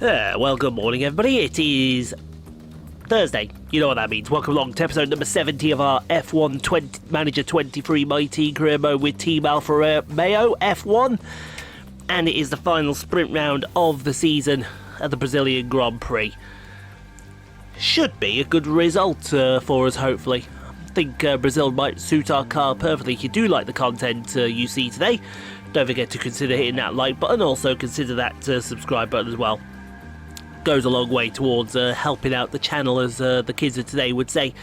Well, good morning, everybody. It is Thursday. You know what that means. Welcome along to episode number 70 of our F1 Manager 23 My Team Career Mode with Team Alfa Romeo F1. And it is the final sprint round of the season at the Brazilian Grand Prix. Should be a good result for us, hopefully. I think Brazil might suit our car perfectly. If you do like the content you see today, don't forget to consider hitting that like button. Also consider that subscribe button as well. Goes a long way towards helping out the channel, as the kids of today would say.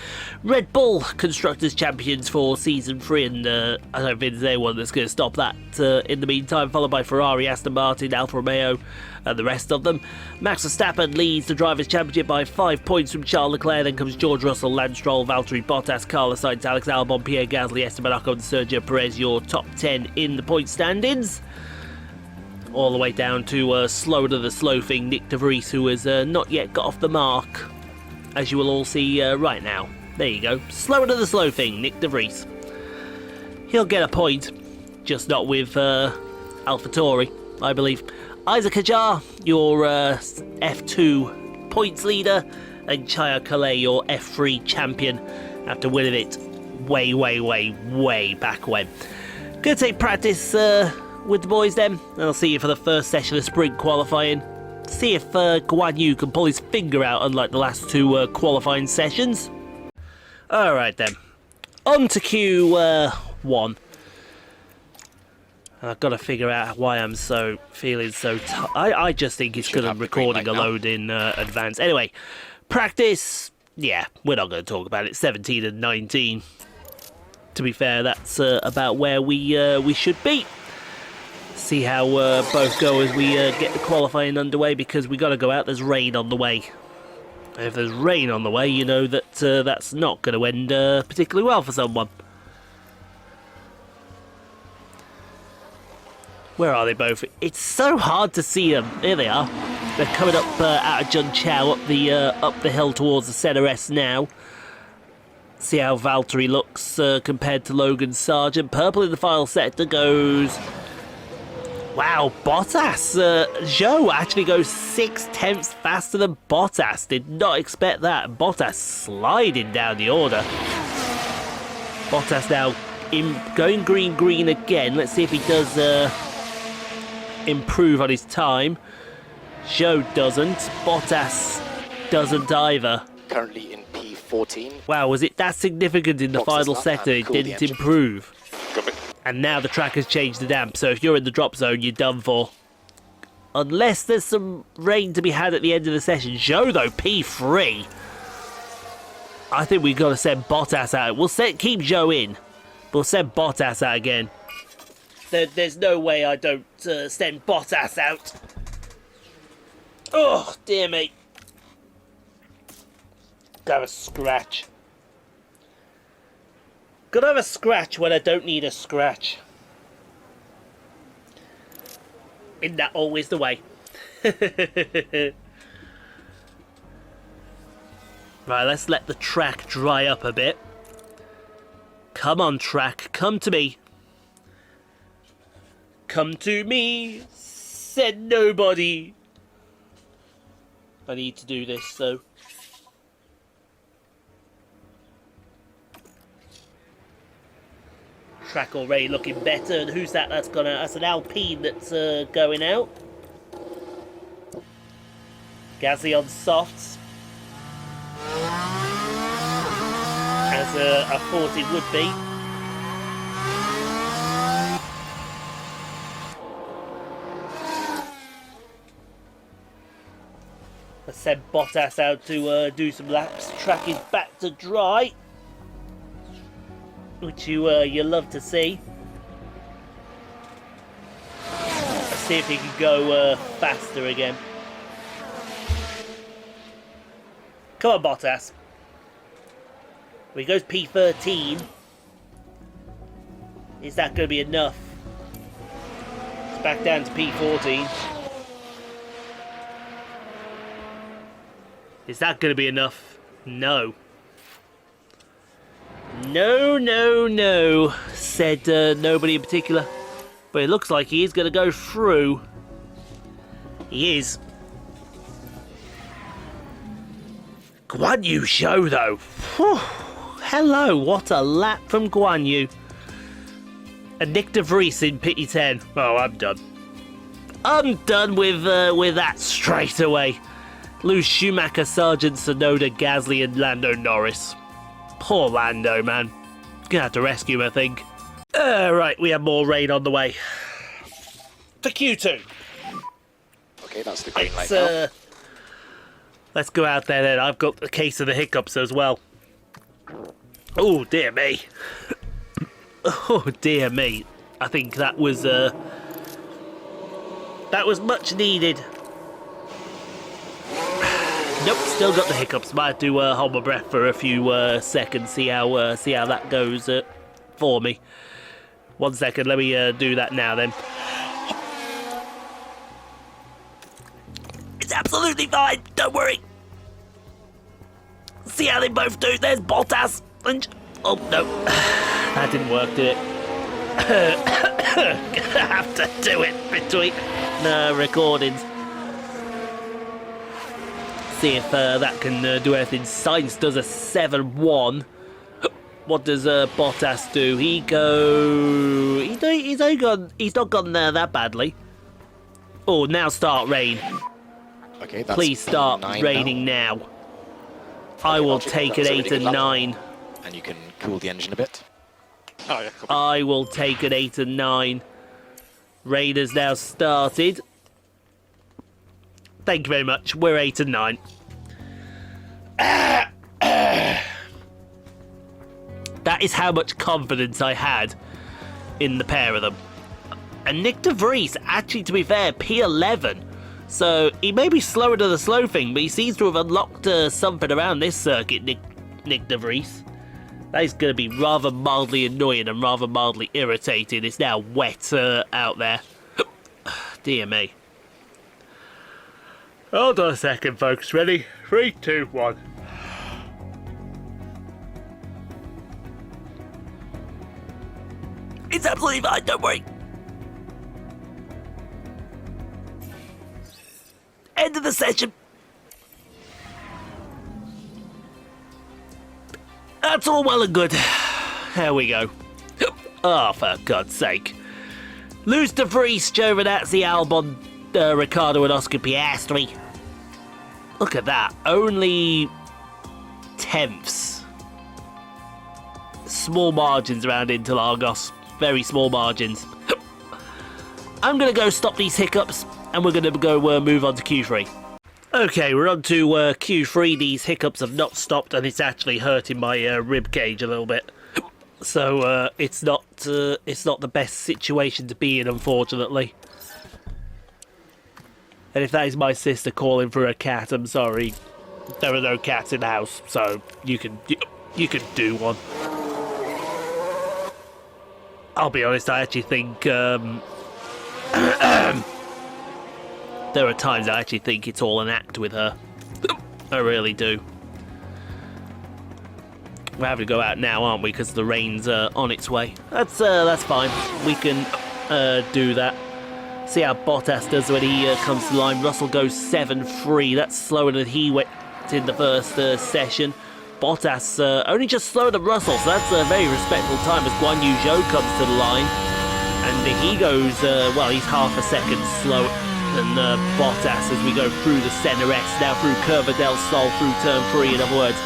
Red Bull Constructors Champions for Season 3, and I don't think there's anyone that's going to stop that in the meantime, followed by Ferrari, Aston Martin, Alfa Romeo, and the rest of them. Max Verstappen leads the Drivers' Championship by 5 points from Charles Leclerc, then comes George Russell, Lance Stroll, Valtteri, Bottas, Carlos Sainz, Alex Albon, Pierre Gasly, Esteban Ocon, and Sergio Perez, your top 10 in the point standings. All the way down to slower to the slow thing, Nick de Vries, who has not yet got off the mark, as you will all see right now. There you go. Slower to the slow thing, Nick de Vries. He'll get a point, just not with AlphaTauri, I believe. Isaac Hadjar, your F2 points leader, and Chaya Calais, your F3 champion, after winning it way back when. Gonna take practice with the boys then, and I'll see you for the first session of sprint qualifying. See if Guanyu can pull his finger out, unlike the last two qualifying sessions. Alright then, on to Q1. I've got to figure out why I'm feeling so I just think it's because I'm recording a load in advance. Anyway, practice, yeah, we're not going to talk about it. 17 and 19. To be fair, that's about where we should be. See how both go as we get the qualifying underway, because we got to go out. There's rain on the way. And if there's rain on the way, you know that that's not going to end particularly well for someone. Where are they both? It's so hard to see them. Here they are. They're coming up out of Junchao up the hill towards the Senna S now. See how Valtteri looks compared to Logan Sargent. Purple in the final sector goes. Wow, Bottas. Zhou actually goes 6/10 faster than Bottas. Did not expect that. Bottas sliding down the order. Bottas now going green again. Let's see if he does improve on his time. Zhou doesn't. Bottas doesn't either. Currently in P14. Wow, was it that significant in the final sector? It didn't improve. And now the track has changed the damp, so if you're in the drop zone, you're done for. Unless there's some rain to be had at the end of the session. Zhou, though, P3. I think we've got to send Bottas out. We'll keep Zhou in. We'll send Bottas out again. There's no way I don't send Bottas out. Oh, dear me. Got a scratch. Gotta have a scratch when I don't need a scratch. Isn't that always the way? Right, let's let the track dry up a bit. Come on, track, come to me. Come to me, said nobody. I need to do this, so. Track already looking better, and who's that? That's an Alpine that's going out. Gasly on softs, as I thought it would be. Let's send Bottas out to do some laps. Track is back to dry, which you love to see. Let's see if he can go faster again. Come on, Bottas. Well, he goes P13. Is that going to be enough? It's back down to P14. Is that going to be enough? No. No, said nobody in particular. But it looks like he is going to go through. He is. Guanyu show, though. Whew. Hello, what a lap from Guanyu. And Nick de Vries in P10. Oh, I'm done. I'm done with that straight away. Lose Schumacher, Sargent, Tsunoda, Gasly, and Lando Norris. Poor Lando, man. Gonna have to rescue him, I think. Right, we have more rain on the way. To Q2. Okay, that's the green light now. Let's go out there then. I've got a case of the hiccups as well. Oh, dear me. Oh, dear me. I think that was much needed. Nope, still got the hiccups. Might have to hold my breath for a few seconds, see how that goes for me. 1 second, let me do that now then. It's absolutely fine, don't worry. See how they both do. There's Bottas. And oh no, that didn't work, did it? Gonna have to do it between recordings. See if that can do anything. Sainz does a 7-1. What does Bottas do? He's not gone there that badly. Oh, now start rain. Okay, that's Please start raining now. I will take an 8 and 9. And you can cool the engine a bit. Oh, yeah, cool. I will take an 8 and 9. Rain has now started. Thank you very much. We're 8 and 9. That is how much confidence I had in the pair of them. And Nick de Vries, actually, to be fair, P11. So he may be slower to the slow thing, but he seems to have unlocked something around this circuit, Nick de Vries. That is going to be rather mildly annoying and rather mildly irritating. It's now wet out there. Dear me. Hold on a second, folks. Ready? 3, 2, 1. It's absolutely fine, don't worry. End of the session. That's all well and good. There we go. Oh, for God's sake. Lose de Vries, Giovinazzi, Albon, Ricciardo and Oscar Piastri. Look at that. Only tenths. Small margins around Interlagos. Very small margins. I'm going to go stop these hiccups and we're going to go move on to Q3. Okay, we're on to Q3. These hiccups have not stopped and it's actually hurting my rib cage a little bit. So it's not the best situation to be in, unfortunately. And if that is my sister calling for a cat, I'm sorry. There are no cats in the house, so you can do one. I'll be honest, I actually think there are times I actually think it's all an act with her. I really do. We're having to go out now, aren't we? Because the rain's on its way. That's fine. We can do that. See how Bottas does when he comes to the line. Russell goes 7-3. That's slower than he went in the first session. Bottas only just slower than Russell, so that's a very respectful time as Guanyu Zhou comes to the line. And he goes, well, he's half a second slower than Bottas as we go through the Center S, now through Curva del Sol, through turn 3, in other words.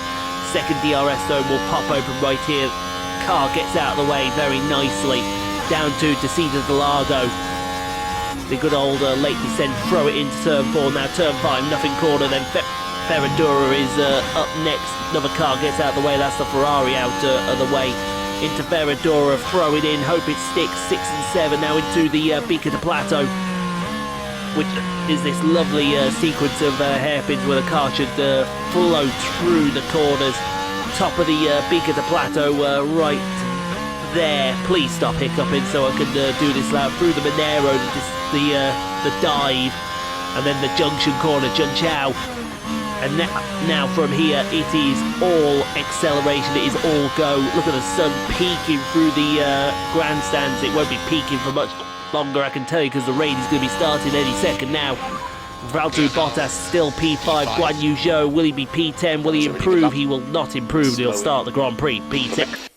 Second DRS zone will pop open right here. Car gets out of the way very nicely. Down to Interlagos. The good old late descent, throw it into turn 4. Now turn 5, nothing corner, then Ferradura is up next. Another car gets out of the way, that's the Ferrari out of the way. Into Ferradura, throw it in, hope it sticks. 6 and 7 now into the Pico de Plateau, which is this lovely sequence of hairpins where the car should float through the corners. Top of the Pico de Plateau right there. Please stop hiccuping so I can do this loud. Through the Monero, the dive, and then the junction corner, Junchao. And now from here, it is all acceleration, it is all go. Look at the sun peeking through the grandstands. It won't be peeking for much longer, I can tell you, because the rain is going to be starting any second now. Valtteri Bottas still P5. Guanyu Zhou, will he be P10? Will he improve? He will not improve, and he'll start the Grand Prix P10.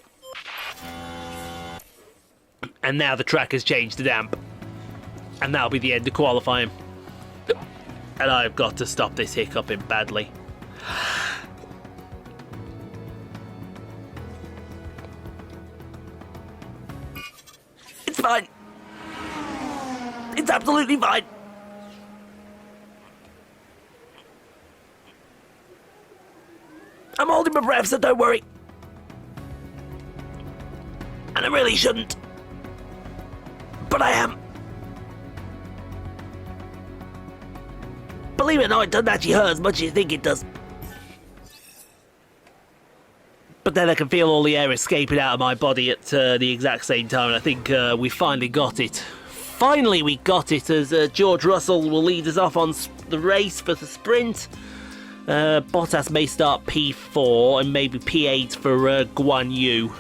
And now the track has changed to damp. And that'll be the end of qualifying. And I've got to stop this hiccuping badly. It's fine. It's absolutely fine. I'm holding my breath, so don't worry. And I really shouldn't. But I am. Believe it or not, it doesn't actually hurt as much as you think it does. But then I can feel all the air escaping out of my body at the exact same time, and I think we finally got it. Finally we got it, as George Russell will lead us off on the race for the sprint. Bottas may start P4 and maybe P8 for Guanyu.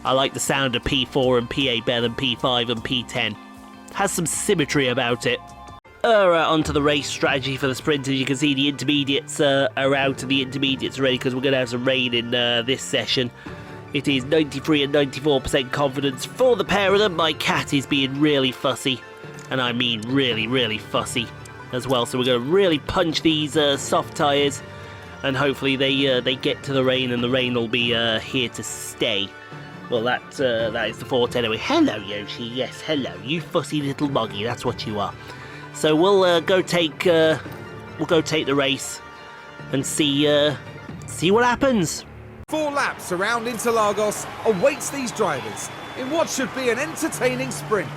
I like the sound of P4 and P8 better than P5 and P10. Has some symmetry about it. Onto the race strategy for the sprint. As you can see, the intermediates are out, and the intermediates are ready because we're going to have some rain in this session. It is 93 and 94% confidence for the pair of them. My cat is being really fussy, and I mean really, really fussy as well. So we're going to really punch these soft tyres, and hopefully they get to the rain, and the rain will be here to stay. Well, that is the thought anyway. Hello, Yoshi. Yes, hello. You fussy little moggy. That's what you are. So we'll go take the race and see what happens. 4 laps around Interlagos awaits these drivers in what should be an entertaining sprint.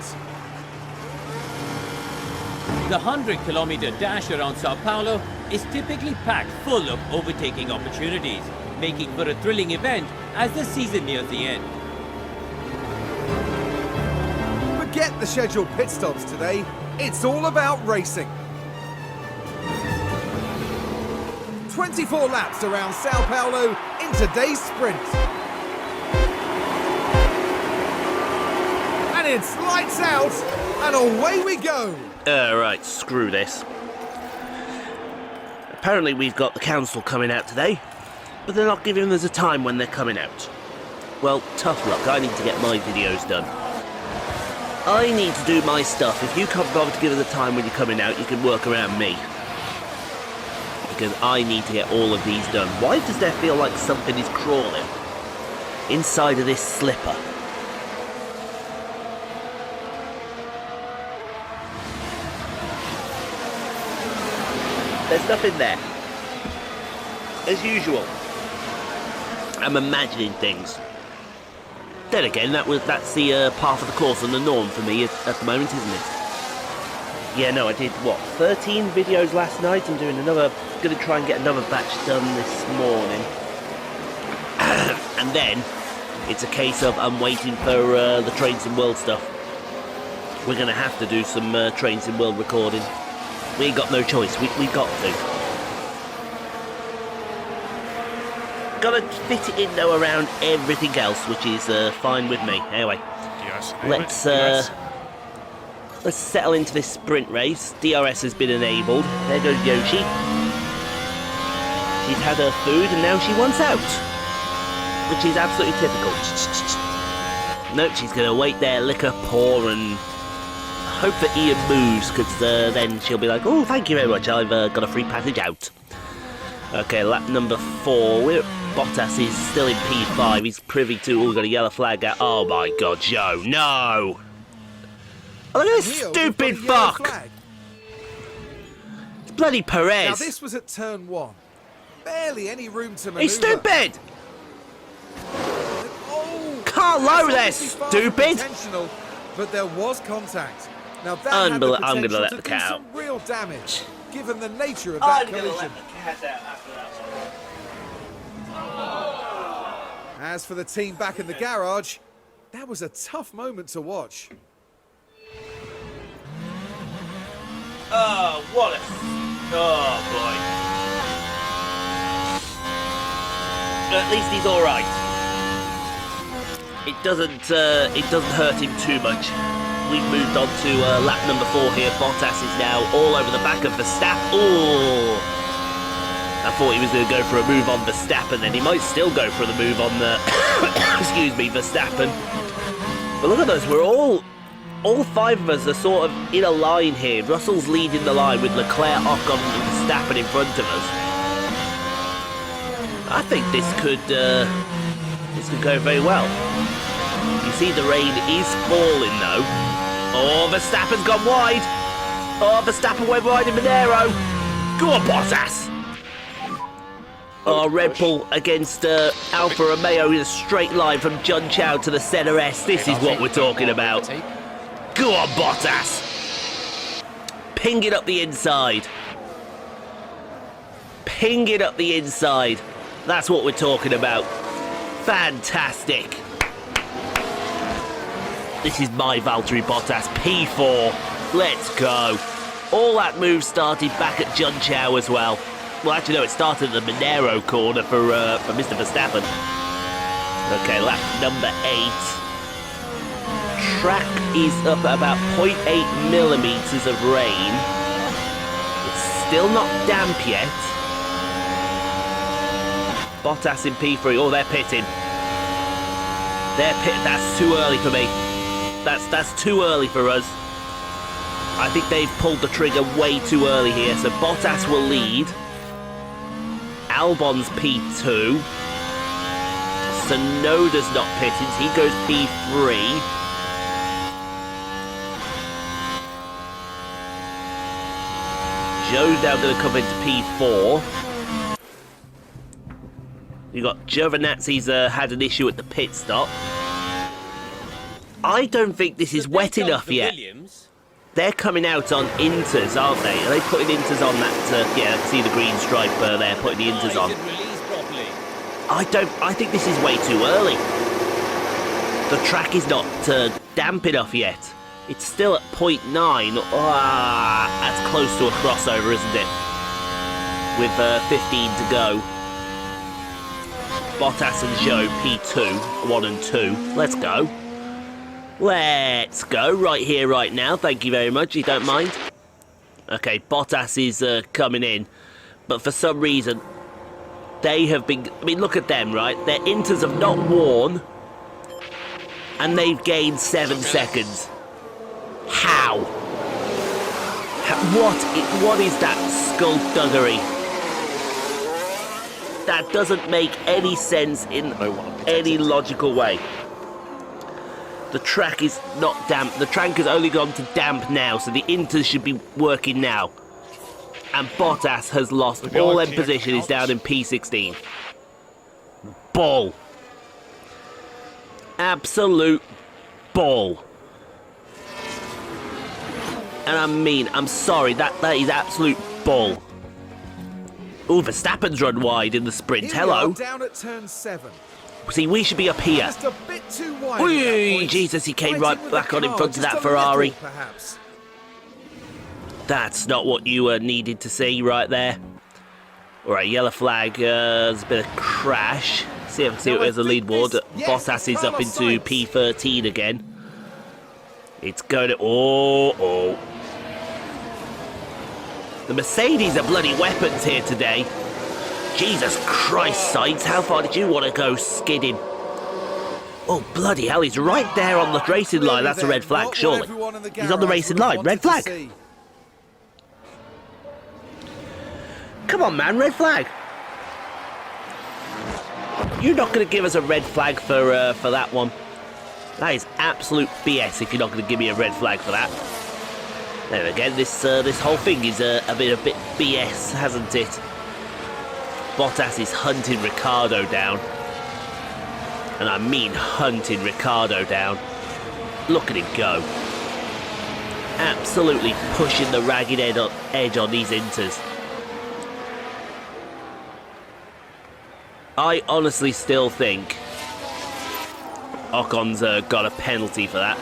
The 100-kilometer dash around Sao Paulo is typically packed full of overtaking opportunities, making for a thrilling event as the season nears the end. Forget the scheduled pit stops today. It's all about racing. 24 laps around Sao Paulo in today's sprint. And it's lights out, and away we go. Right, screw this. Apparently we've got the council coming out today, but they're not giving us a time when they're coming out. Well, tough luck. I need to get my videos done. I need to do my stuff. If you can't bother to give us a time when you're coming out, you can work around me. Because I need to get all of these done. Why does there feel like something is crawling inside of this slipper? There's nothing there. As usual. I'm imagining things. Then again, that's the part of the course and the norm for me at the moment, isn't it? Yeah, no, I did, 13 videos last night. I'm doing another, going to try and get another batch done this morning. And then, it's a case of I'm waiting for the Trains in World stuff. We're going to have to do some Trains in World recording. We ain't got no choice, we've got to. Gotta fit it in though around everything else, which is fine with me. Anyway, Yes. let's settle into this sprint race. DRS has been enabled. There goes Yoshi. She's had her food and now she wants out, which is absolutely typical. Nope, she's gonna wait there, lick her paw, and hope that Ian moves, because then she'll be like, "Oh, thank you very much. I've got a free passage out." Okay, lap number 4. Bottas is still in P5. He's privy to... Oh, we've got a yellow flag out. Oh my god, Zhou, no! Oh, look at this stupid fuck! It's bloody Perez. Now this was at turn 1. Barely any room to manoeuvre. He's stupid! Oh, Carlo, there, stupid! But there was contact. Now that I'm gonna let the cat out. Some real damage, given the nature of that collision. Let the cat out after that one. As for the team back in the garage, that was a tough moment to watch. Oh, what a... Oh, boy. At least he's alright. It doesn't hurt him too much. we've moved on to lap number 4 here. Bottas is now all over the back of Verstappen. Oh! I thought he was going to go for a move on Verstappen, then he might still go for the move on the excuse me, Verstappen. But look at us, we're all 5 of us are sort of in a line here. Russell's leading the line with Leclerc, Ocon and Verstappen in front of us. I think this could go very well. You see the rain is falling though. Oh, Verstappen's gone wide. Oh, Verstappen went wide in Monero. Go on, Bottas. Oh, Red Bull against Alfa Romeo in a straight line from Zhou to the centre S. This is what we're talking about. Go on, Bottas. Ping it up the inside. Ping it up the inside. That's what we're talking about. Fantastic. This is my Valtteri Bottas, P4. Let's go. All that move started back at Zhou as well. Well, actually, no, it started at the Monero corner for Mr. Verstappen. Okay, lap number 8. Track is up at about 0.8 millimetres of rain. It's still not damp yet. Bottas in P3. Oh, they're pitting. That's too early for me. That's too early for us. I think they've pulled the trigger way too early here. So Bottas will lead. Albon's P2. Sonoda's not pitting, so he goes P3. Zhou's now going to come into P4. You got Giovinazzi's had an issue at the pit stop. I don't think this is wet enough yet. They're coming out on inters, aren't they? Are they putting inters on that? Yeah, I can see the green stripe there, putting the inters on. I think this is way too early. The track is not damp enough yet. It's still at 0.9. That's close to a crossover, isn't it? With 15 to go. Bottas and Zhou, P2, 1 and 2. Let's go. Let's go. Right here, right now. Thank you very much, you don't mind. Okay, Bottas is coming in. But for some reason, they have been... I mean, look at them, right? Their inters have not worn. And they've gained 7 seconds. How? What is that skullduggery? That doesn't make any sense in any logical way. The track is not damp. The track has only gone to damp now, so the inters should be working now. And Bottas has lost all end position. He's down in P16. Bull. Absolute bull. And I mean, I'm sorry, that is absolute bull. Oh, Verstappen's run wide in the sprint. Hello. Down at turn 7. See, we should be up here. Just a bit too wide. Oy, Jesus, he came right back on in front of that Ferrari. Perhaps. That's not what you needed to see right there. All right, yellow flag. There's a bit of crash. See if I can see what there's a leaderboard. Bottas is up into P13 again. It's going to... Oh. The Mercedes are bloody weapons here today. Jesus Christ, Sainz, how far did you want to go skidding? Oh, bloody hell, he's right there on the racing line. That's a red flag, surely. He's on the racing line. Red flag. Come on, man, red flag. You're not going to give us a red flag for that one. That is absolute BS if you're not going to give me a red flag for that. There again, this whole thing is a bit BS, hasn't it? Bottas is hunting Ricciardo down. And I mean hunting Ricciardo down. Look at him go. Absolutely pushing the ragged edge on these inters. I honestly still think Ocon's got a penalty for that.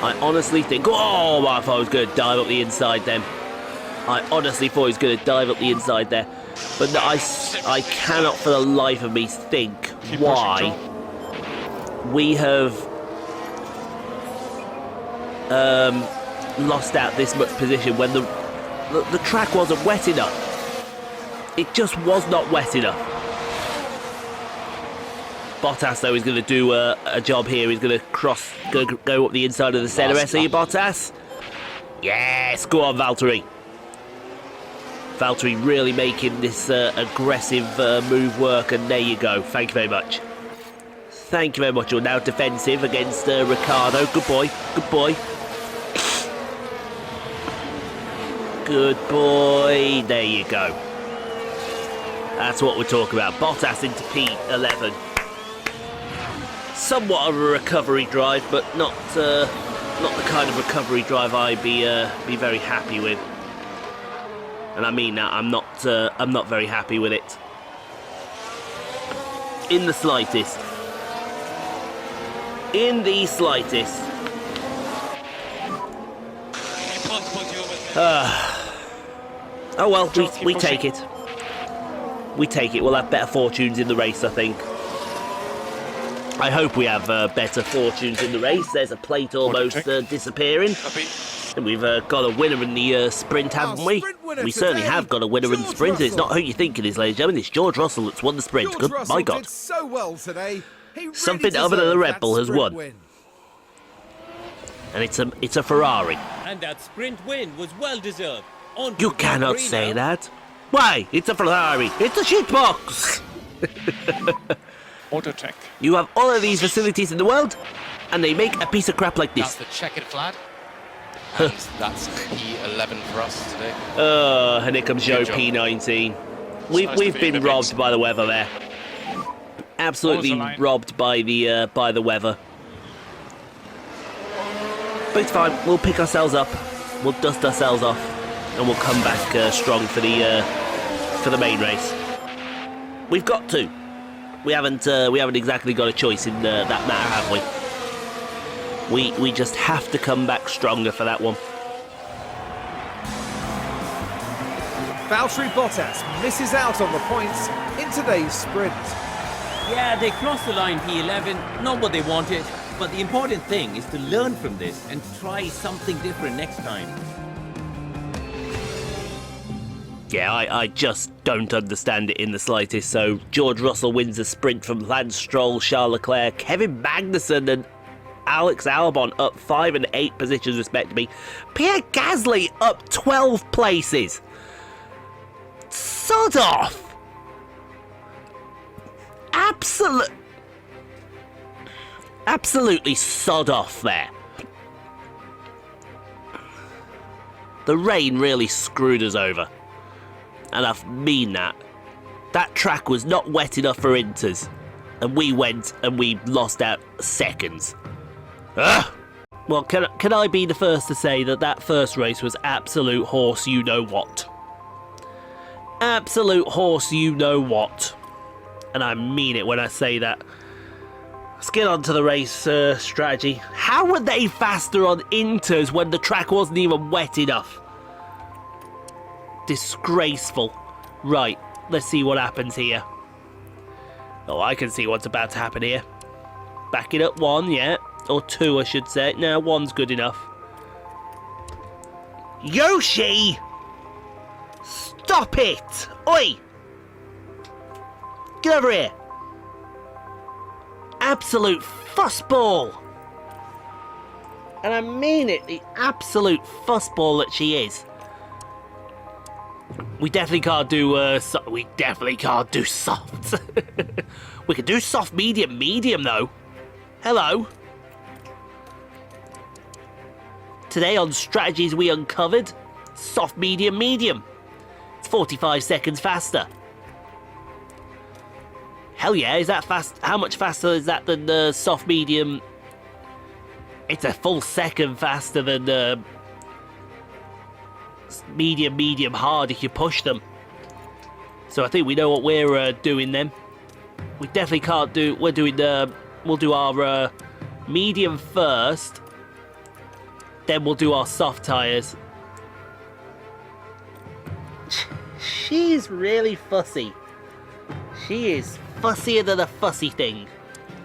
I honestly think... Oh, I thought I was going to dive up the inside then. I honestly thought he was going to dive up the inside there. But no, I cannot for the life of me think why we have lost out this much position when the track wasn't wet enough. It just was not wet enough. Bottas, though, is going to do a job here. He's going to go up the inside of the centre. SE Bottas. Yes, go on, Valtteri. Valtteri really making this aggressive move work, and there you go. Thank you very much. Thank you very much. You're now defensive against Ricciardo. Good boy. Good boy. Good boy. There you go. That's what we're talking about. Bottas into P11. Somewhat of a recovery drive, but not the kind of recovery drive I'd be very happy with. And I mean that I'm not very happy with it in the slightest. In the slightest. Oh well, we take it. We take it. We'll have better fortunes in the race, I think. I hope we have better fortunes in the race. There's a plate almost disappearing. And we've got a winner in the sprint, haven't we? We certainly have got a winner in the sprint. It's not who you think it is, ladies and gentlemen. It's George Russell that's won the sprint. Good, my God. Did so well today. He really something other than a Red Bull has won. Win. And it's a Ferrari. And that sprint win was well deserved. You cannot say that. Why? It's a Ferrari. It's a shitbox. Auto check. You have all of these facilities in the world, and they make a piece of crap like this. That's the checkered flag. And that's P11 for us today. And here comes Zhou P19. We've been robbed by the weather there. Absolutely robbed by the weather. But it's fine. We'll pick ourselves up. We'll dust ourselves off, and we'll come back strong for the main race. We've got to. We haven't exactly got a choice in that matter, have we? We just have to come back stronger for that one. Valtteri Bottas misses out on the points in today's sprint. Yeah, they crossed the line P11, not what they wanted, but the important thing is to learn from this and try something different next time. Yeah, I just don't understand it in the slightest. So George Russell wins the sprint from Lance Stroll, Charles Leclerc, Kevin Magnussen and Alex Albon up 5 and 8 positions respectively. Pierre Gasly up 12 places. Sod off! Absolutely sod off there. The rain really screwed us over. And I mean that. That track was not wet enough for Inters. And we went and we lost out seconds. Ugh! Well, can I be the first to say that first race was absolute horse you know what. Absolute horse you know what. And I mean it when I say that. Let's get on to the race strategy. How were they faster on Inters when the track wasn't even wet enough? Disgraceful. Right, let's see what happens here. Oh, I can see what's about to happen here. Back it up 1, yeah. Or 2, I should say. No, 1's good enough. Yoshi! Stop it! Oi! Get over here! Absolute fussball! And I mean it, the absolute fussball that she is. We definitely can't do soft. We can do soft, medium though. Hello. Today on Strategies We Uncovered, soft, medium. It's 45 seconds faster. Hell yeah, is that fast? How much faster is that than the soft, medium? It's a full second faster than the medium, hard if you push them. So I think we know what we're doing then. We definitely can't do. We'll do our medium first. Then we'll do our soft tyres. She's really fussy. She is fussier than a fussy thing.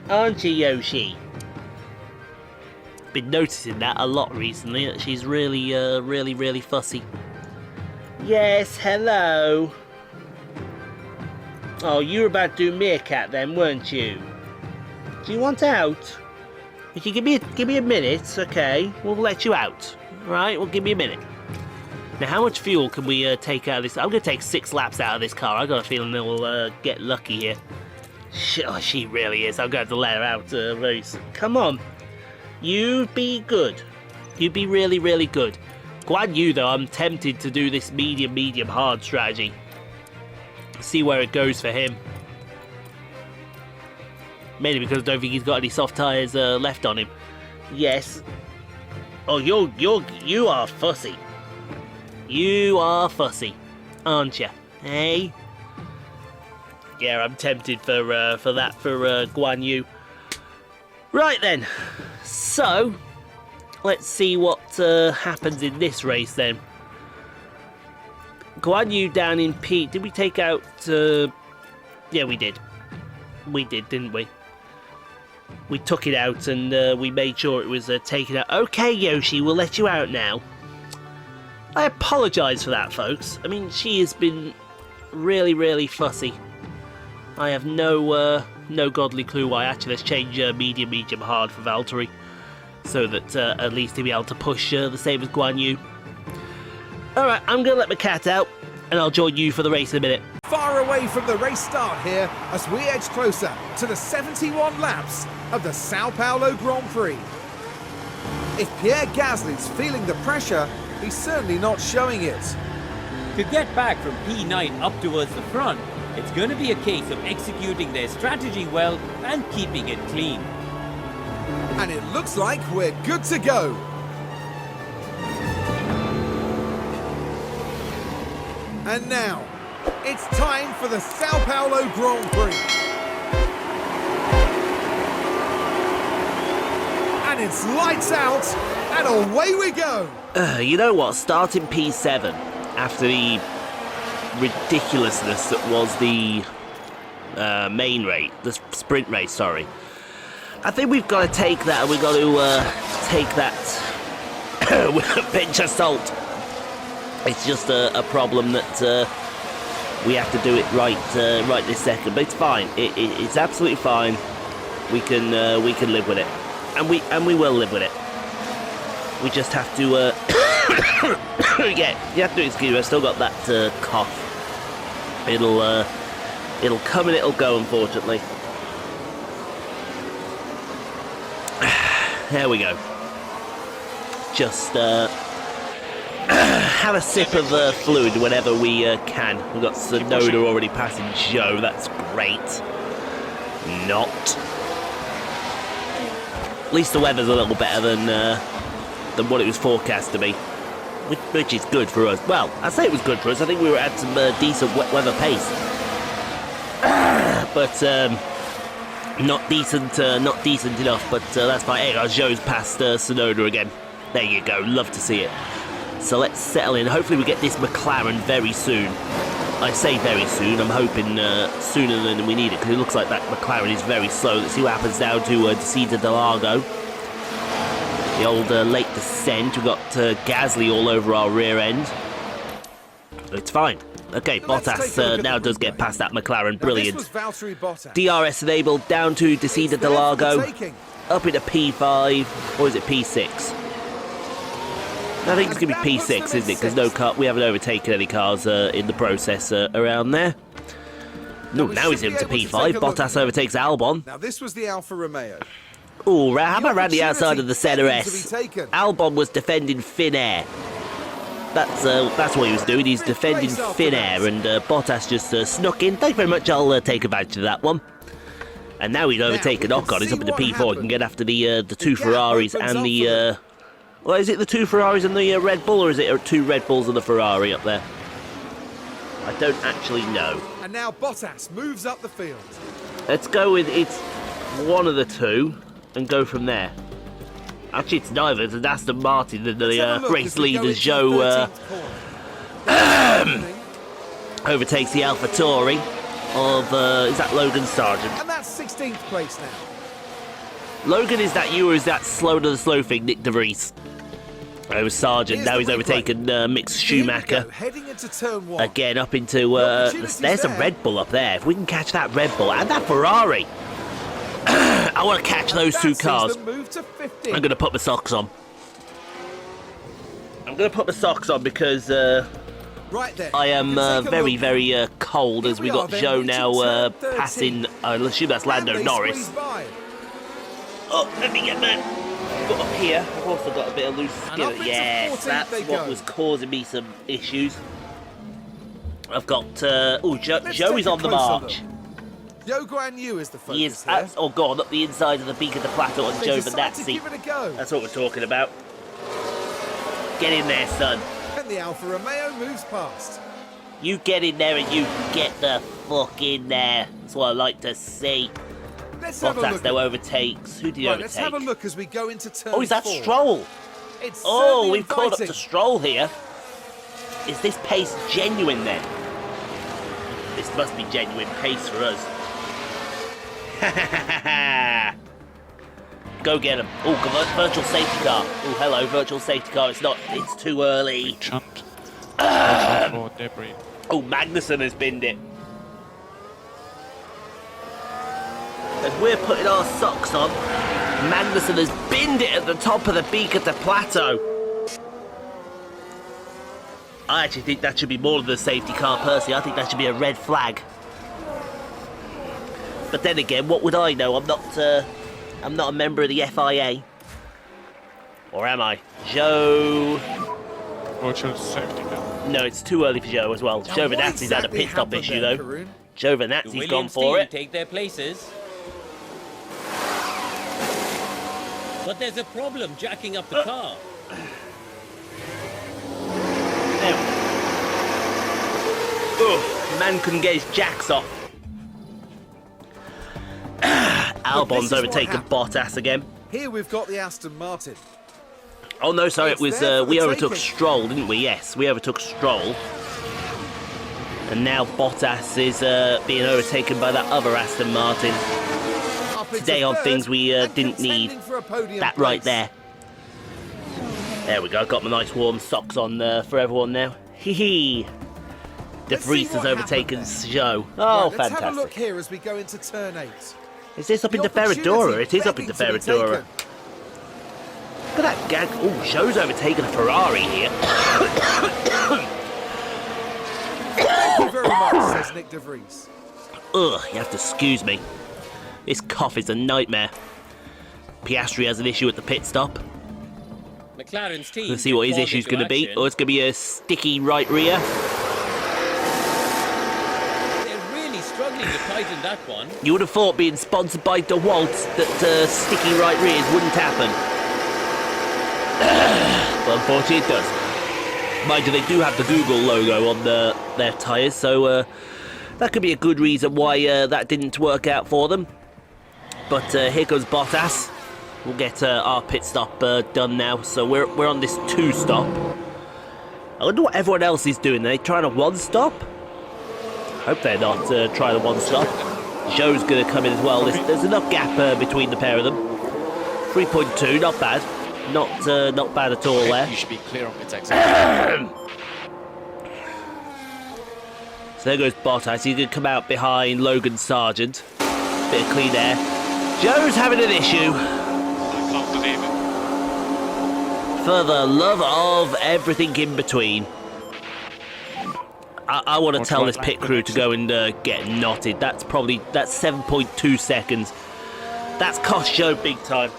Aren't you, Yoshi? been noticing that a lot recently, that she's really, really fussy. Yes, hello. Oh, you were about to do meerkat then, weren't you? Do you want out? If you give me a minute, okay, we'll let you out. Right, we'll give me a minute. Now, how much fuel can we take out of this? I'm going to take 6 laps out of this car. I've got a feeling that we'll get lucky here. She really is. I'm going to have to let her out very soon. Come on. You be good. You be really, really good. Guanyu, though, I'm tempted to do this medium, hard strategy. See where it goes for him. Mainly because I don't think he's got any soft tyres left on him. Yes. Oh, you are fussy. You are fussy, aren't you? Hey? Yeah, I'm tempted for Guanyu. Right then. So, let's see what happens in this race then. Guanyu down in P. Did we take out... Yeah, we did. We did, didn't we? We took it out and we made sure it was taken out. Okay, Yoshi, we'll let you out now. I apologise for that, folks. I mean, she has been really, really fussy. I have no godly clue why. Actually, let's change medium, hard for Valtteri. So that at least he'll be able to push the same as Guanyu. Alright, I'm going to let my cat out. And I'll join you for the race in a minute. Far away from the race start here as we edge closer to the 71 laps of the São Paulo Grand Prix. If Pierre Gasly's feeling the pressure, he's certainly not showing it. To get back from P9 up towards the front, it's going to be a case of executing their strategy well and keeping it clean. And it looks like we're good to go. And now, it's time for the São Paulo Grand Prix. And it's lights out, and away we go. You know what? Starting P7, after the ridiculousness that was the main race, the sprint race, sorry. I think we've got to take that, and we've got to take that with a pinch of salt. It's just a problem that we have to do it right this second, but it's fine. It's absolutely fine. We can live with it, and we will live with it. We just have to yeah. You have to excuse me. I've still got that cough. It'll come and it'll go, unfortunately. There we go. Just have a sip of fluid whenever we can. We've got Tsunoda already passing Zhou. That's great. Not. At least the weather's a little better than what it was forecast to be, which is good for us. Well, I say it was good for us. I think we were at some decent wet weather pace, but not decent enough. But that's fine. Hey, Zhou's past Tsunoda again. There you go. Love to see it. So let's settle in. Hopefully we get this McLaren very soon. I say very soon. I'm hoping sooner than we need it, because it looks like that McLaren is very slow. Let's see what happens down to Interlagos. The old late descent. We've got Gasly all over our rear end. It's fine. Okay, Bottas now does get past that McLaren. Brilliant. DRS enabled down to Interlagos. Up into P5. Or is it P6? I think it's going to be P6, isn't it? Because no car, we haven't overtaken any cars in the process around there. No, now he's into P5. Bottas overtakes Albon. Now this was the Alfa Romeo. Oh, how about around the outside of the centre S? Albon was defending thin air. That's what he was doing. He's defending thin air, and Bottas just snuck in. Thank you very much. I'll take advantage of that one. And now he's overtaken Ocon. He's up into P4. He can get after the two Ferraris and the. Well, is it the two Ferraris and the Red Bull, or is it two Red Bulls and the Ferrari up there? I don't actually know. And now Bottas moves up the field. Let's go with it's one of the two and go from there. Actually, it's neither. It's an Aston Martin and the race leader Zhou overtakes the Alfa Tauri of is that Logan Sargent? And that's 16th place now. Logan, is that you or is that slow to the slow thing, Nick De Vries? It was Sargent, Here's now the he's replay. overtaken Mick Here we go, Schumacher. heading into turn 1. Again, up into, opportunity's there's a there. Red Bull up there. If we can catch that Red Bull and that Ferrari. I want to catch those That two sees cars. them move to 15. I'm going to put my socks on. I'm going to put my socks on because Right then. I am you can take a very, look. very cold Here as we we are got then, Zhou reaching now turn 13. passing, I assume that's Lando And they Norris. squeeze by. Oh, let me get that. Got up here. I've also got a bit of loose And up skin. into Yes, 14th that's they what go. was causing me some issues. I've got, Let's Joe take is a on the closer march. Zhou Guanyu is the focus He is, here. oh god, up the inside of the beak of the plateau on They Joe decide to Vanazzi. give it a go. That's what we're talking about. Get in there, son. And the Alfa Romeo moves past. You get in there and you get the fuck in there. That's what I like to see. Let's have a Bottas look. now overtakes. Who did he Right, let's overtake? have a look as we go into turn Oh, is that 4. Stroll? It's Oh, certainly we've caught up to inviting. Stroll here. Is this pace genuine then? This must be genuine pace for us. Go get him. Oh, virtual safety car. Oh, hello, virtual safety car. It's not, it's too early. Jumped. For debris. Oh, Magnussen has binned it. As we're putting our socks on, Magnussen has binned it at the top of the beak of the plateau. I actually think that should be more than a safety car, personally. I think that should be a red flag. But then again, what would I know? I'm not a member of the FIA. Or am I? Zhou... Virtual safety car. No, it's too early for Zhou as well. Now, Zhou what Vanazzi's had a exactly pit stop happened issue, there, though. Karun? Zhou The Vanazzi's gone Williams for team it. take their places. But there's a problem jacking up the car. There we go. Oh, man couldn't get his jacks off. Albon's is what overtaken happened. Bottas again. Here we've got the Aston Martin. Oh no, sorry, it It's was there for we the overtook taking. Stroll, didn't we? Yes, we overtook Stroll. And now Bottas is being overtaken by that other Aston Martin. Up into Today on third things we and didn't need. contending for a podium That right place. there. There we go. Got my nice warm socks on for everyone now. Hee hee. De Let's see Vries has what overtaken happened Zhou. Right, Oh, let's have a look fantastic. here as we go into turn 8. Is this up The into Ferradura? opportunity It is up into begging to be Ferradura. taken. Look at that gag. Oh, Zhou's overtaken a Ferrari here. Thank you very much, says Nick De Vries. Ugh, you have to excuse me. This cough is a nightmare. Piastri has an issue at the pit stop. McLaren's team. Let's see what his called issue's into going to be. action. Oh, it's going to be a sticky right rear. They're really struggling to tighten that one. You would have thought being sponsored by DeWalt that sticky right rears wouldn't happen. But unfortunately it does. Mind you, they do have the Google logo on their tyres, so that could be a good reason why that didn't work out for them. But here goes Bottas. We'll get our pit stop done now, so we're on this 2-stop. I wonder what everyone else is doing. Are they trying a 1-stop? Hope they're not trying a 1-stop. Zhou's going to come in as well. There's enough gap between the pair of them. 3.2, not bad. Not bad at all there. You should be clear on pit exit. So there goes Bottas. He's going to come out behind Logan Sargent. Bit of clean air. Zhou's having an issue. I can't believe it. For the love of everything in between. I want to Or tell try this like pit the crew next to go and get knotted. That's 7.2 seconds. That's cost Zhou big time.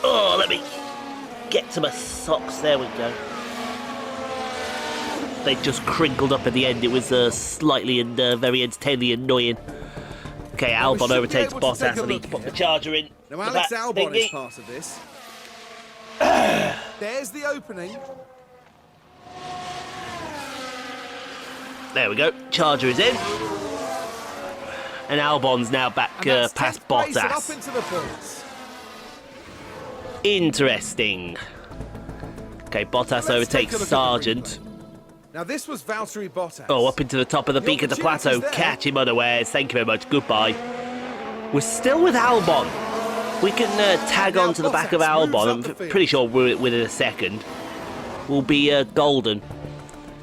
Oh, let me get to my socks. There we go. They just crinkled up at the end. It was slightly and very entertainingly annoying. Okay, we should Albon be overtakes able to Bottas. take a I need look to put here. the charger in. Now, the Alex back Albon thingy. is part of this. There's the opening. There we go. Charger is in. And Albon's now back And that's past 10th place and up Bottas. into the points. Interesting. Okay, Bottas Let's take a overtakes look at the Sargent. Now, this was Valtteri Bottas. Oh, up into the top of the beak of the plateau. opportunity's there. Catch him unawares. Thank you very much. Goodbye. We're still with Albon. We can tag on to the back of Albon. I'm pretty sure within a second we'll be golden.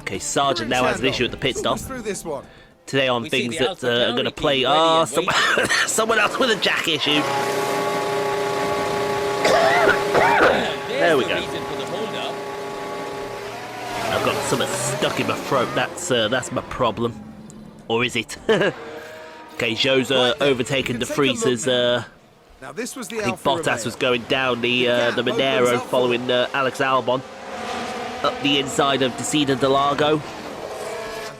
Okay, Sargent now has an issue at the pit stop. Today on things that are going to play. Oh, someone else with a jack issue. There we go. I've got something stuck in my throat. That's my problem. Or is it? Okay, Zhou's overtaken De Vries's. Now, this was the I think Alfa Bottas Romeo. was going down the Monero following Alex Albon. Up the inside of Interlagos.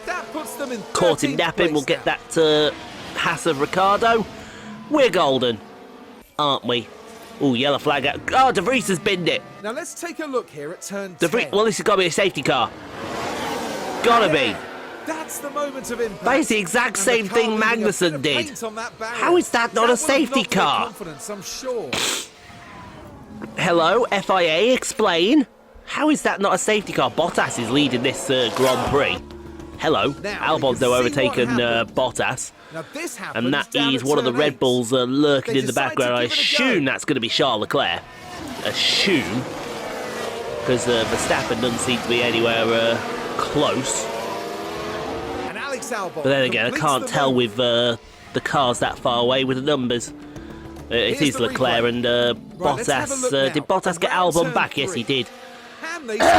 That puts them in Caught him 13th napping. We'll place get that to Haas of Ricardo. We're golden, aren't we? Oh, yellow flag out. Oh, De Vries has binned it. Now let's take a look here at turn De Vries, 10. well, this has got to be a safety car. Gotta be. That's the moment of impact. That is the exact And same the car thing leaving a bit Magnussen of did. paint on that barrier. How is that not a would have safety knocked their car? confidence, I'm sure. Hello, FIA, explain. How is that not a safety car? Bottas is leading this Grand Prix. Hello, Now, Albon's you now can see what overtaken happened. Bottas. Now this happens And that down is at one of the turn Red 8. Bulls lurking They in the decide to background. I give it a assume go. that's going to be Charles Leclerc. Assume. Because Verstappen doesn't seem to be anywhere close. And Alex Albon But then again, I completes can't the tell move. with the cars that far away with the numbers. It Here's is the Leclerc replay. and Right, let's have a Bottas. look now. Did Bottas get Around Albon turn back? Yes, 3. he did. Can they squeeze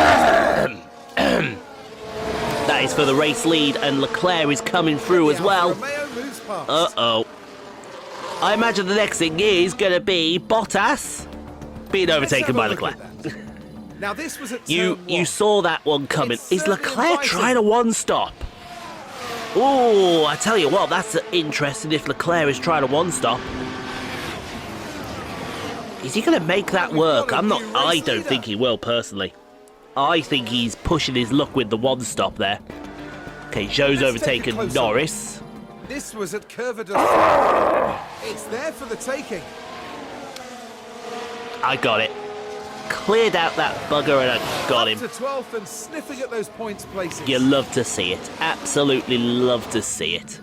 the That is for the race lead, and Leclerc is coming through as Alfa well. Romeo moves past. Uh-oh. I imagine the next thing is going to be Bottas being Let's overtaken have a by look Leclerc. at that. Now this was at You turn 1. saw that one coming. It's Is certainly Leclerc inviting. trying a one-stop? Oh, I tell you what, that's interesting if Leclerc is trying a one-stop. Is he going to make that work? I don't think he will, personally. I think he's pushing his luck with the one-stop there. Okay, Zhou's Let's take a overtaken closer Norris. This was at Curva de Sol. It's there for the taking. I got it. Cleared out that bugger and I got him. Up to 12th and sniffing at those points places. You love to see it. Absolutely love to see it.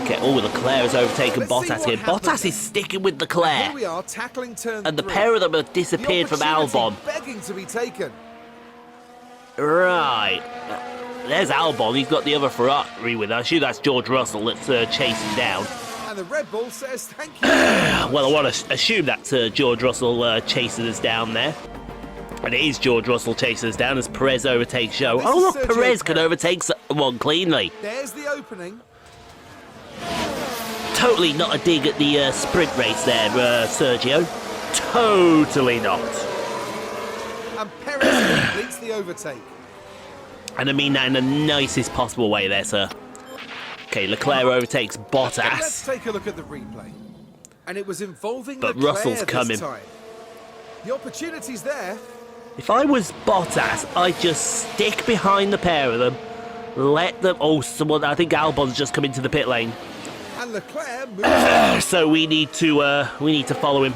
Okay, oh, Leclerc has overtaken Let's see Bottas what again. happens. Bottas is sticking with Here Leclerc. we are tackling turn And the 3. pair of them have The disappeared from opportunity Albon. begging to be taken. Right. There's Albon. He's got the other Ferrari with us. I assume that's George Russell that's chasing down. And the Red Bull says thank you. Well, I want to assume that's George Russell chasing us down there. And it is George Russell chasing us down as Perez overtakes Zhou. This Oh, is look, Sergio Perez can Perez. overtake someone cleanly. There's the opening. Totally not a dig at the sprint race there, Sergio. Totally not. And Perez completes the overtake. And I mean that in the nicest possible way there, sir. Okay, Leclerc overtakes Let's Bottas. take a look at the replay. And it was involving But Leclerc Russell's this coming. time. The opportunity's there. If I was Bottas, I'd just stick behind the pair of them. Let them... Oh, someone... I think Albon's just come into the pit lane. And Leclerc moves. So we need to follow him.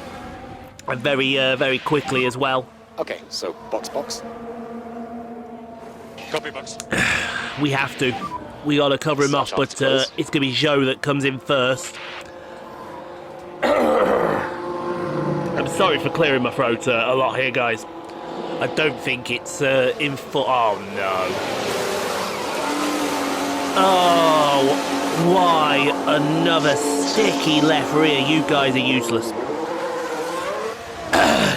And very quickly as well. Okay, so box. Copy box. We have to. We got to cover him off, but it's going to be Zhou that comes in first. I'm sorry for clearing my throat a lot here, guys. I don't think it's in full... Oh, no. Oh, why another sticky left rear? You guys are useless.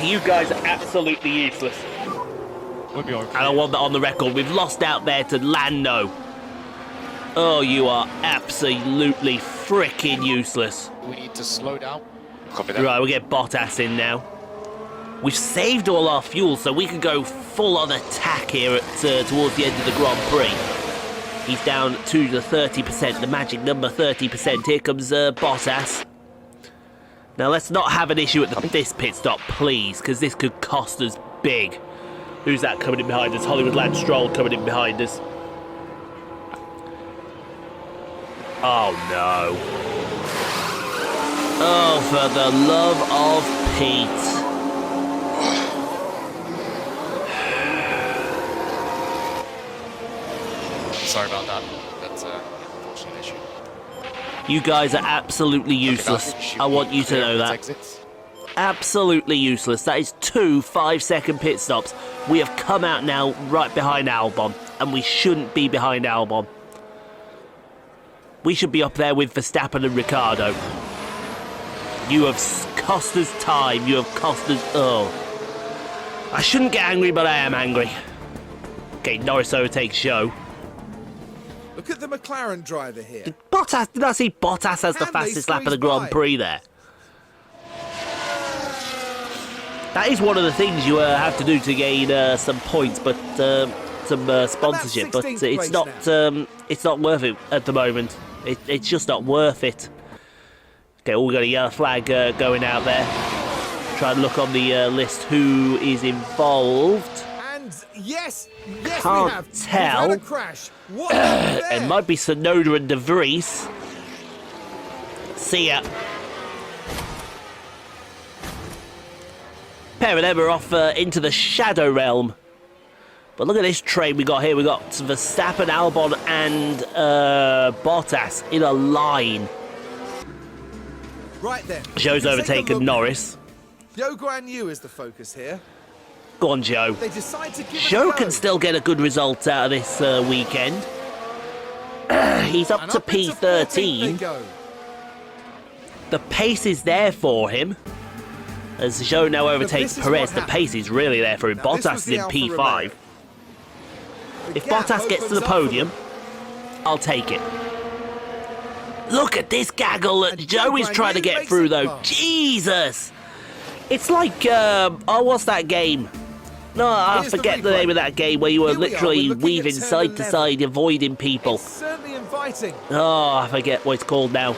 You guys are absolutely useless. We'll be okay. And I want that on the record. We've lost out there to Lando. Oh, you are absolutely freaking useless. We need to slow down. Copy that. Right, we'll get Bottas in now. We've saved all our fuel, so we can go full on attack here at towards the end of the Grand Prix. He's down to the 30%, the magic number 30%. Here comes Bottas. Now, let's not have an issue at this pit stop, please, because this could cost us big. Who's that coming in behind us? Hollywood Lance Stroll coming in behind us. Oh, no. Oh, for the love of Pete. Sorry about that. That's an unfortunate issue. You guys are absolutely useless. I want you to know that. Exits. Absolutely useless. That is 2 5-second pit stops. We have come out now right behind Albon, and we shouldn't be behind Albon. We should be up there with Verstappen and Ricciardo. You have cost us time. You have cost us... Oh. I shouldn't get angry, but I am angry. Okay, Norris overtakes Zhou. Look at the McLaren driver here. Bottas, did I see Bottas as the Can they fastest lap of the squeeze Grand by? Prix there? That is one of the things you have to do to gain some points, but some sponsorship. But 16th it's not worth it at the moment. It's just not worth it. Okay, we got a yellow flag going out there. Try and look on the list who is involved. And yes, Can't we have. tell. We've had a crash. What happened there? It might be Sonoda and De Vries. See ya. Pair of them are off into the shadow realm. But look at this train we got here. We got Verstappen, Albon, and Bottas in a line. Right then. Zhou's overtaken Norris. Zhou Guanyu is the focus here. Go on, Zhou. They decide to give it a Zhou go. can still get a good result out of this weekend. He's up And to up into 14th they P13. go. The pace is there for him. As Zhou now overtakes this is Perez, what the happened. pace is really there for him. Now, this was Bottas is the in Alfa P5. Romeo. The If gap Bottas gets to the opens up for podium, I'll take it. Look at this gaggle that And Zhou is Guanyu trying to get makes through, it though. past. Jesus! It's like, oh, what's that game? No, I Here's the forget the replay. name of that game where you were Here we are, literally we're looking weaving at turn side to 11. side, avoiding people. It's certainly inviting. Oh, I forget what it's called now.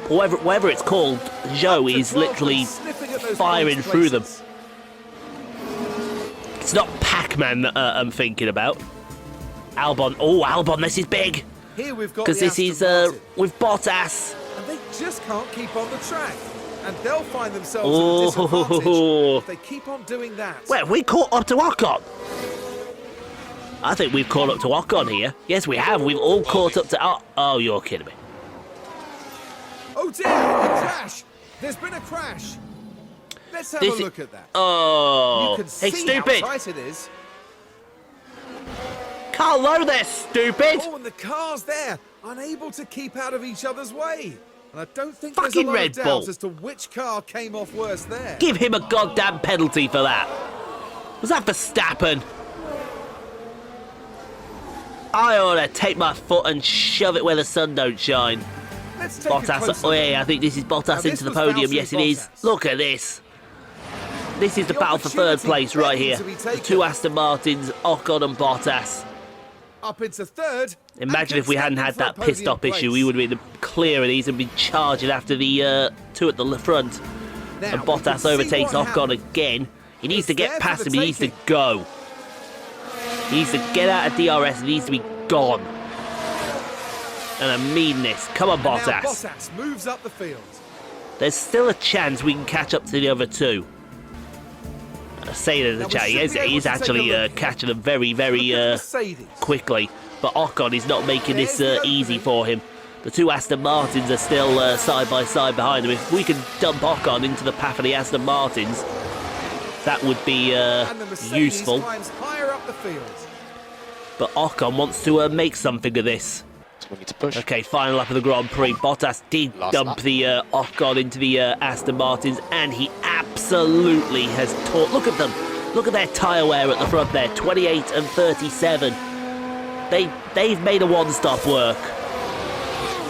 Whatever it's called, Zhou is literally firing through them. It's not Pac-Man that I'm thinking about. Albon. Oh, Albon, this is big. Here we've got Because the this is Aston Martin, with Bottas. and they just can't keep on the track. And they'll find themselves Oh. at a disadvantage if they keep on doing that. Wait, have we caught up to Ocon? I think we've caught up to Ocon here. Yes, we have. We've all caught up to... Oh, you're kidding me. Oh dear, a crash! There's been a crash. Let's have This a i- look at that. Oh, You can hey, see stupid! how tight it is. Hello there, stupid! Oh, and the cars there, unable to keep out of each other's way. And I don't think Fucking there's a lot Red of doubt Bull. as to which car came off worse there. Give him a goddamn penalty for that. Was that Verstappen? I ought to take my foot and shove it where the sun don't shine. Let's take a Bottas, closer oh look. yeah, I think this is Now, Bottas this into the was podium. Valtteri Yes, it is. Bottas. Look at this. This is the The battle for third opportunity place right begging here. to be The taken. two Aston Martins, Ocon and Bottas. Up into third. Imagine and if we hadn't had contending that for a pit stop podium issue. place. We would have been clear of these and been charging after the two at the front. Now, And we can Bottas see overtakes what Ocon happened. again. He needs It's to get there for past the him. He needs to taking. go. He needs to get out of DRS. He needs to be gone. And I mean this. Come on, And now Bottas. Bottas moves up the field. There's still a chance we can catch up to the other two. I say there's Now, a we chance. should be able He's to take a actually look here. catching them very, very Look at the Mercedes. quickly. But Ocon is not making this There's the easy opening. for him. The two Aston Martins are still side by side behind him. If we can dump Ocon into the path of the Aston Martins, that would be And the Mercedes useful. climbs higher up the field. But Ocon wants to make something of this. So we need to push. Okay, final lap of the Grand Prix. Bottas did Last dump lap. the Ocon into the Aston Martins, and he absolutely has taught. Look at them. Look at their tyre wear at the front there, 28 and 37. They've made a one-stop work.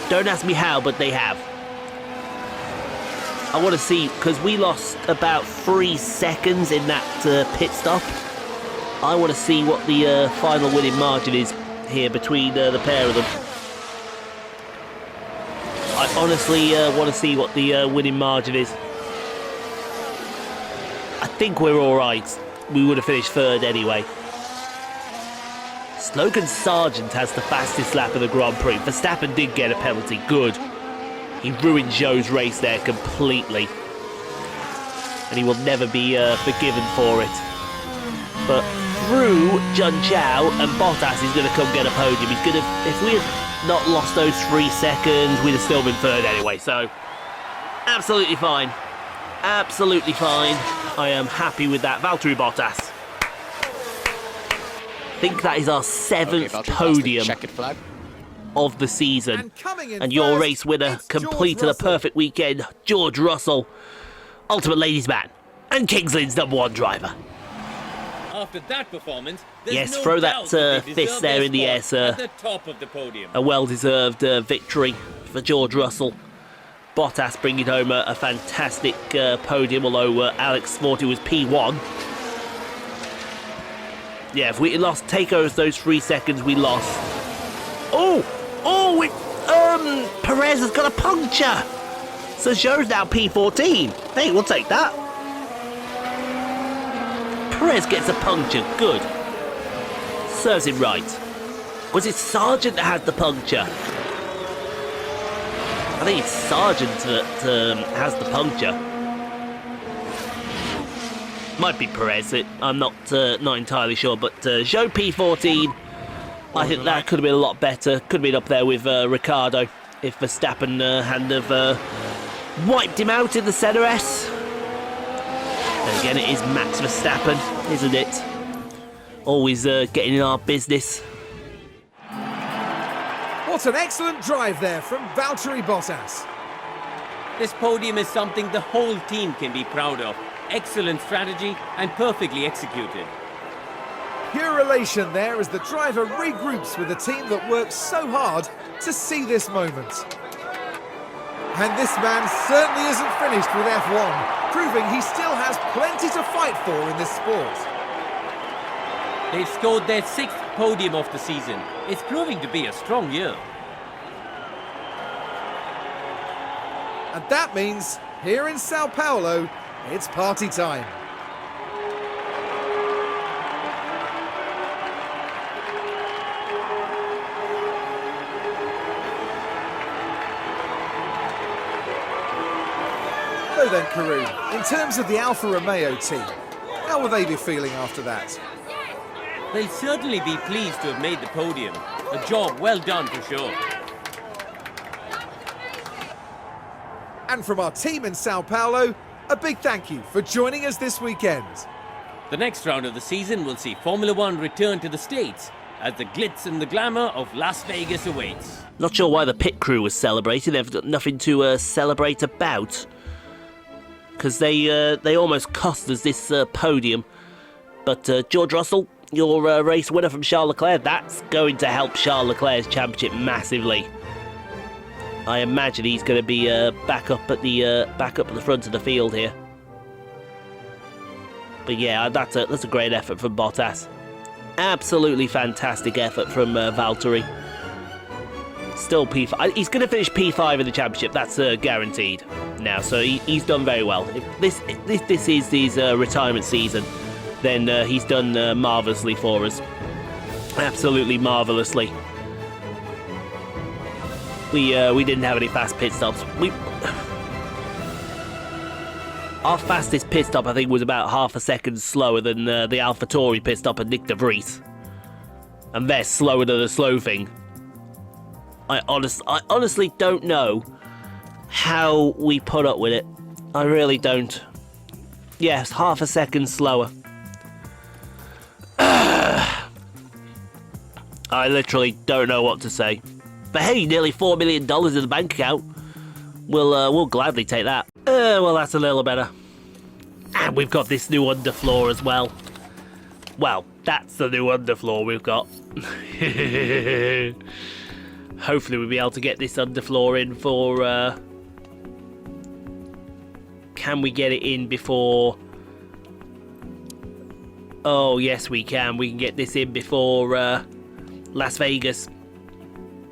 Don't ask me how, but they have. I want to see, because we lost about 3 seconds in that pit stop. I want to see what the final winning margin is here between the pair of them. I honestly want to see what the winning margin is. I think we're all right. We would have finished third anyway. Logan Sargent has the fastest lap of the Grand Prix. Verstappen did get a penalty. Good. He ruined Zhou's race there completely. And he will never be forgiven for it. But through Zhou and Bottas is going to come get a podium. He's going to, if we had not lost those 3 seconds, we'd have still been third anyway. So, absolutely fine. Absolutely fine. I am happy with that. Valtteri Bottas. I think that is our 7th podium checkered flag. of the season. And coming in And your first, race winner it's George completed a Russell. perfect weekend, George Russell, ultimate ladies man, and Kings Lynn's #1 driver. After that performance, there's Yes, no throw doubt that, they fist deserve there their in the air, spot sir. at the top of the podium. A well-deserved victory for George Russell. Bottas bringing home a fantastic podium, although Alex thought it was P1. Yeah, if we lost, take those 3 seconds we lost. Oh, Perez has got a puncture. So Zhou's now P14. Hey, we'll take that. Perez gets a puncture, good. Serves him right. Was it Sargent that had the puncture? I think it's Sargent that has the puncture. Might be Perez. I'm not entirely sure, but Zhou P14. I think that could have been a lot better. Could have been up there with Ricciardo if Verstappen hadn't have wiped him out in the Senna S. And again, it is Max Verstappen, isn't it? Always getting in our business. What an excellent drive there from Valtteri Bottas. This podium is something the whole team can be proud of. Excellent strategy and perfectly executed. Pure elation there as the driver regroups with a team that worked so hard to see this moment. And this man certainly isn't finished with F1, proving he still has plenty to fight for in this sport. They've scored their 6th podium of the season. It's proving to be a strong year. And that means, here in Sao Paulo, it's party time. So then, Karun, in terms of the Alfa Romeo team, how will they be feeling after that? They'll certainly be pleased to have made the podium. A job well done for sure. And from our team in Sao Paulo, a big thank you for joining us this weekend. The next round of the season will see Formula One return to the States as the glitz and the glamour of Las Vegas awaits. Not sure why the pit crew was celebrating. They've got nothing to celebrate about. Because they almost cost us this podium. But George Russell, your race winner from Charles Leclerc, that's going to help Charles Leclerc's championship massively. I imagine he's going to be back up at the front of the field here. But yeah, that's a great effort from Bottas. Absolutely fantastic effort from Valtteri. Still P5. He's going to finish P5 in the championship. That's guaranteed now. So he's done very well. If this is his retirement season, then he's done marvellously for us. Absolutely marvellously. We didn't have any fast pit stops. Our fastest pit stop, I think, was about half a second slower than the AlphaTauri pit stop and Nick de Vries. And they're slower than the slow thing. I honestly don't know how we put up with it. I really don't. Yes, half a second slower. I literally don't know what to say. But hey, nearly $4 million in the bank account. We'll gladly take that. Well, that's a little better. And we've got this new underfloor as well. Well, that's the new underfloor we've got. Hopefully we'll be able to get this underfloor in for... Can we get it in before... Oh, yes, we can. We can get this in before Las Vegas.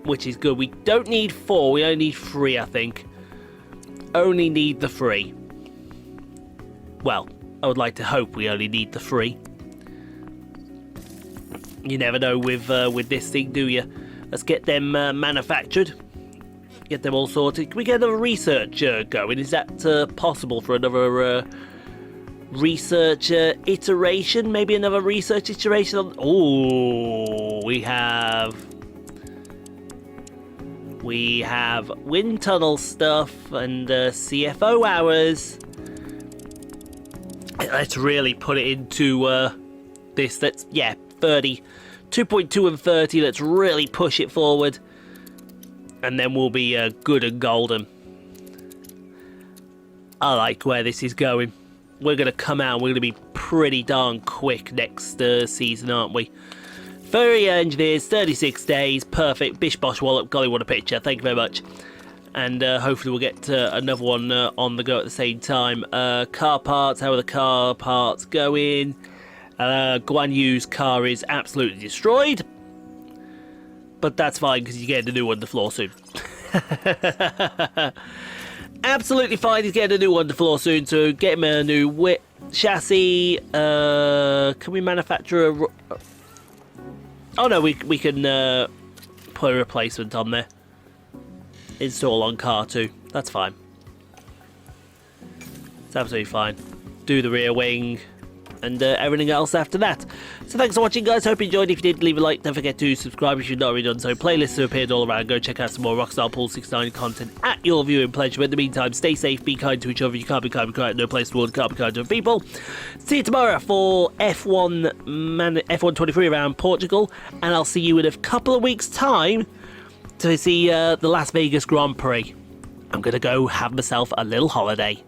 Which is good. We don't need 4. We only need 3, I think. Only need the 3. Well, I would like to hope we only need the 3. You never know with this thing, do you? Let's get them manufactured. Get them all sorted. Can we get another research going? Is that possible for another research iteration, maybe another research iteration on... Oh, we have wind tunnel stuff and CFO hours. Let's really put it into this. Let's, yeah, 30, 2.2 and 30. Let's really push it forward, and then we'll be good and golden. I like where this is going. We're going to come out, we're going to be pretty darn quick next season, aren't we? 30 engineers, 36 days, perfect. Bish bosh wallop, golly, what a picture. Thank you very much. And hopefully we'll get another one on the go at the same time. Car parts, how are the car parts going? Guanyu's car is absolutely destroyed. But that's fine, because you're getting a new one on the floor soon. Absolutely fine, he's getting a new one on the floor soon, so get him a new chassis. Can we manufacture a... Oh no, we can put a replacement on there. Install on car too. That's fine. It's absolutely fine. Do the rear wing and everything else after that. So thanks for watching, guys. Hope you enjoyed. If you did, leave a like. Don't forget to subscribe if you've not already done so. Playlists have appeared all around. Go check out some more Rockstar Pool 69 content at your viewing pleasure. But in the meantime, stay safe, be kind to each other. You can't be kind, be kind. No place in the world can't be kind to people. See you tomorrow for F1 23 around Portugal. And I'll see you in a couple of weeks' time to see the Las Vegas Grand Prix. I'm going to go have myself a little holiday.